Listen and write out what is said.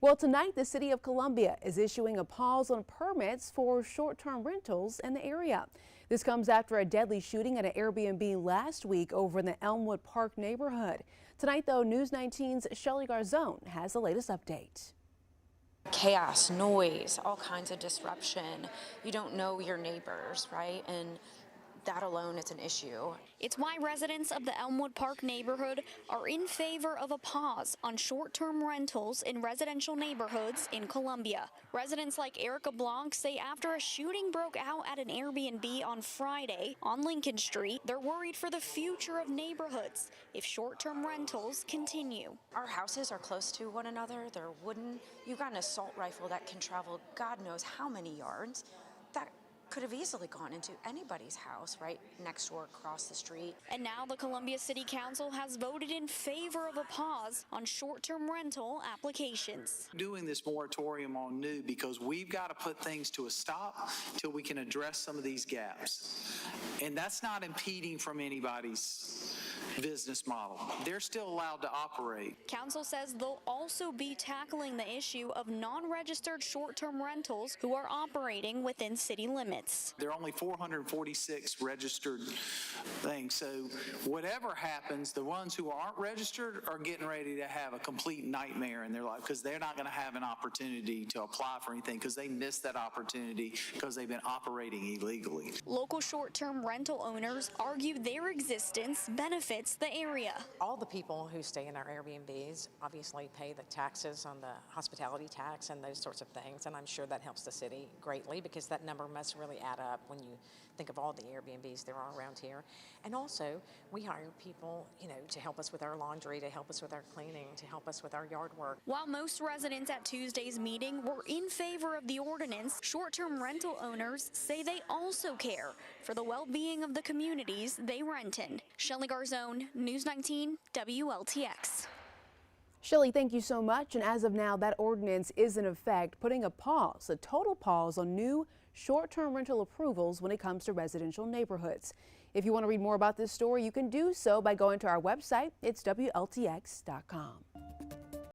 Well, tonight the city of Columbia is issuing a pause on permits for short-term rentals in the area. This comes after a deadly shooting at an Airbnb last week over in the Elmwood Park neighborhood. Tonight, though, News 19's Shelly Garzone has the latest update. Chaos, noise, all kinds of disruption. You don't know your neighbors, right? And that alone is an issue. It's why residents of the Elmwood Park neighborhood are in favor of a pause on short-term rentals in residential neighborhoods in Columbia. Residents like Erica Blanc say after a shooting broke out at an Airbnb on Friday on Lincoln Street, they're worried for the future of neighborhoods if short-term rentals continue. Our houses are close to one another. They're wooden. You got an assault rifle that can travel God knows how many yards. That could have easily gone into anybody's house right next door across the street. And now the Columbia City Council has voted in favor of a pause on short-term rental applications. Doing this moratorium on new because we've got to put things to a stop till we can address some of these gaps. And that's not impeding from anybody's business model. They're still allowed to operate. Council says they'll also be tackling the issue of non-registered short-term rentals who are operating within city limits. There are only 446 registered things. So whatever happens, the ones who aren't registered are getting ready to have a complete nightmare in their life because they're not going to have an opportunity to apply for anything because they missed that opportunity because they've been operating illegally. Local short-term rental owners argue their existence benefits the area. All the people who stay in our Airbnbs obviously pay the taxes on the hospitality tax and those sorts of things, and I'm sure that helps the city greatly because that number must really add up when you think of all the Airbnbs there are around here. And also, we hire people, to help us with our laundry, to help us with our cleaning, to help us with our yard work. While most residents at Tuesday's meeting were in favor of the ordinance, short-term rental owners say they also care for the well-being of the communities they rent in. Shelly Garzone, News 19 WLTX. Shelly, thank you so much. And as of now, that ordinance is in effect, putting a total pause on new short-term rental approvals when it comes to residential neighborhoods. If you want to read more about this story, you can do so by going to our website. It's WLTX.com.